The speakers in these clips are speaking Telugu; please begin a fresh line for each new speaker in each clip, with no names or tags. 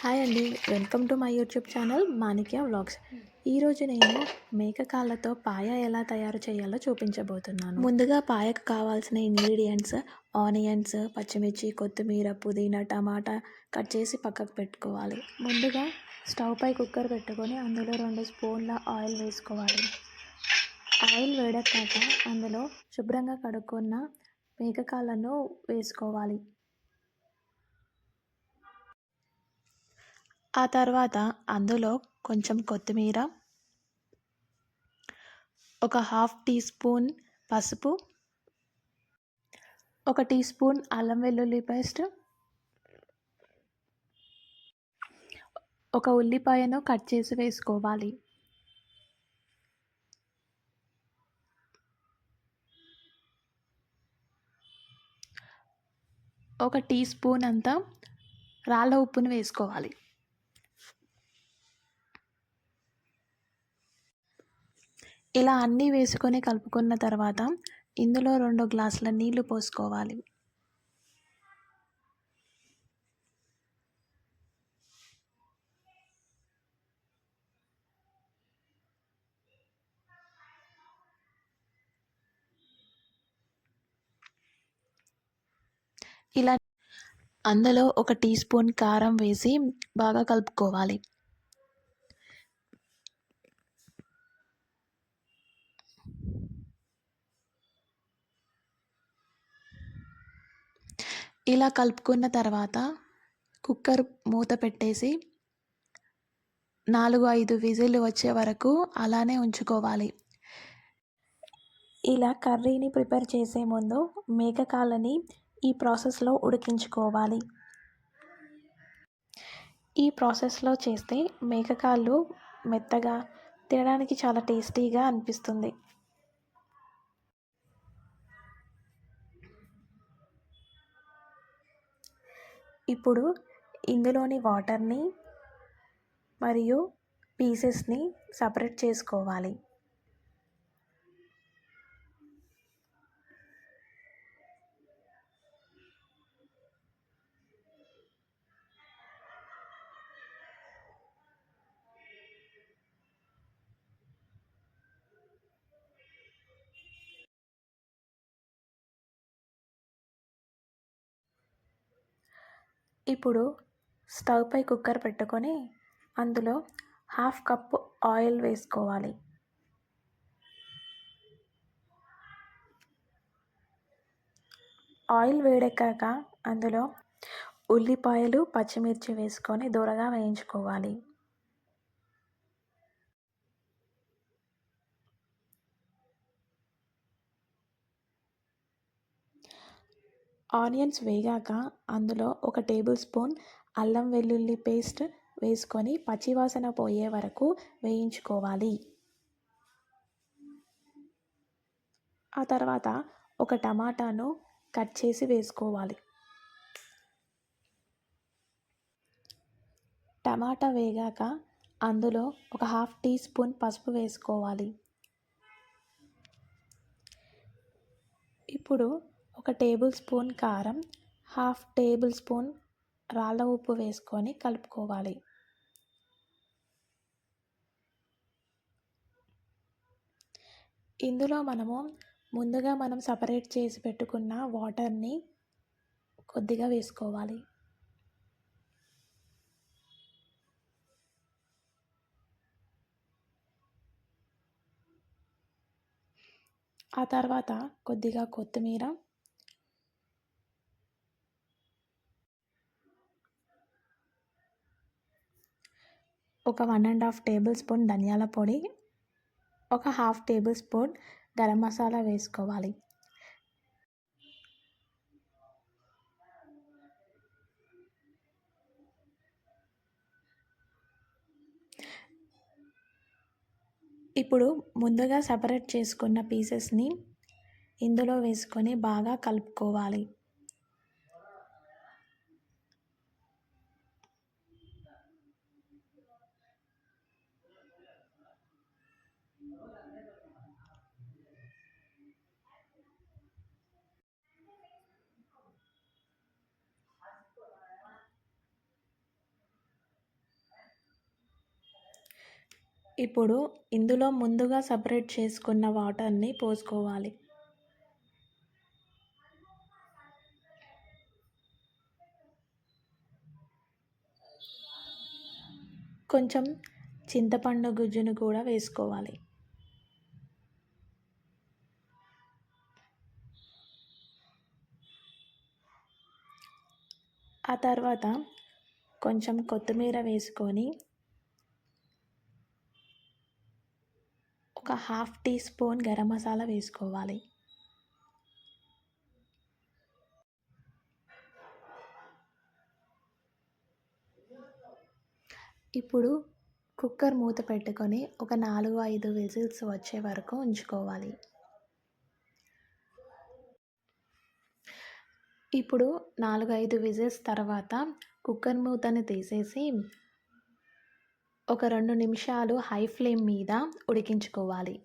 హాయ్ అండి. Welcome to my YouTube channel Manikya vlogs. ఈరోజు నేను మేక కాళ్ళతో పాయ ఎలా తయారు చేయాలో చూపించబోతున్నాను. ముందుగా పాయకు కావాల్సిన ఇంగ్రీడియంట్స్ ఆనియన్స్, పచ్చిమిర్చి, కొత్తిమీర, పుదీనా, టమాటా కట్ చేసి పక్కకు పెట్టుకోవాలి. ముందుగా స్టవ్ పై కుక్కర్ పెట్టుకొని అందులో 2 స్పూన్ల ఆయిల్ వేసుకోవాలి. ఆయిల్ వేడెక్కాక అందులో శుభ్రంగా కడుక్కున్న మేక కాళ్ళను వేసుకోవాలి. ఆ తర్వాత అందులో కొంచెం కొత్తిమీర, ఒక హాఫ్ టీ స్పూన్ పసుపు, ఒక టీ స్పూన్ అల్లం వెల్లుల్లి పేస్ట్, ఒక ఉల్లిపాయను కట్ చేసి వేసుకోవాలి. ఒక టీ స్పూన్ అంతా రాళ్ళ ఉప్పును వేసుకోవాలి. ఇలా అన్నీ వేసుకొని కలుపుకున్న తర్వాత ఇందులో 2 గ్లాసుల నీళ్లు పోసుకోవాలి. ఇలా అందులో ఒక టీ స్పూన్ కారం వేసి బాగా కలుపుకోవాలి. ఇలా కలుపుకున్న తర్వాత కుక్కర్ మూత పెట్టేసి 4-5 విజిల్లు వచ్చే వరకు అలానే ఉంచుకోవాలి. ఇలా కర్రీని ప్రిపేర్ చేసే ముందు మేక కాళ్ళని ఈ ప్రాసెస్లో ఉడికించుకోవాలి. ఈ ప్రాసెస్లో చేస్తే మేక కాళ్ళు మెత్తగా తినడానికి చాలా టేస్టీగా అనిపిస్తుంది. ఇప్పుడు ఇందులోని వాటర్ని మరియు పీసెస్ని సపరేట్ చేసుకోవాలి. ఇప్పుడు స్టవ్ పై కుక్కర్ పెట్టుకొని అందులో హాఫ్ కప్పు ఆయిల్ వేసుకోవాలి. ఆయిల్ వేడెక్కాక అందులో ఉల్లిపాయలు, పచ్చిమిర్చి వేసుకొని దూరగా వేయించుకోవాలి. ఆనియన్స్ వేగాక అందులో ఒక టేబుల్ స్పూన్ అల్లం వెల్లుల్లి పేస్ట్ వేసుకొని పచ్చివాసన పోయే వరకు వేయించుకోవాలి. ఆ తర్వాత ఒక టమాటాను కట్ చేసి వేసుకోవాలి. టమాటా వేగాక అందులో ఒక హాఫ్ టీ స్పూన్ పసుపు వేసుకోవాలి. ఇప్పుడు ఒక టేబుల్ స్పూన్ కారం, హాఫ్ టేబుల్ స్పూన్ రాళ్ళ ఉప్పు వేసుకొని కలుపుకోవాలి. ఇందులో ముందుగా మనం సపరేట్ చేసి పెట్టుకున్న వాటర్ని కొద్దిగా వేసుకోవాలి. ఆ తర్వాత కొద్దిగా కొత్తిమీర, ఒక 1½ టేబుల్ స్పూన్ ధనియాల పొడి, ఒక half table spoon garam masala వేసుకోవాలి. ఇప్పుడు ముందుగా సపరేట్ చేసుకున్న పీసెస్ని ఇందులో వేసుకొని బాగా కలుపుకోవాలి. ఇప్పుడు ఇందులో ముందుగా సపరేట్ చేసుకున్న వాటర్ని పోసుకోవాలి. కొంచెం చింతపండు గుజ్జును కూడా వేసుకోవాలి. ఆ తర్వాత కొంచెం కొత్తిమీర వేసుకొని ఒక half teaspoon garam masala వేసుకోవాలి. ఇప్పుడు కుక్కర్ మూత పెట్టుకొని ఒక 4-5 విజిల్స్ వచ్చే వరకు ఉంచుకోవాలి. ఇప్పుడు 4-5 విజిల్స్ తర్వాత కుక్కర్ మూతని తీసేసి ఒక 2 నిమిషాలు హై ఫ్లేమ్ మీద ఉడికించుకోవాలి.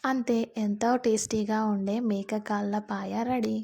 అంతే, ఎంతో టేస్టీగా ఉండే మేక కాళ్ళ పాయ రెడీ.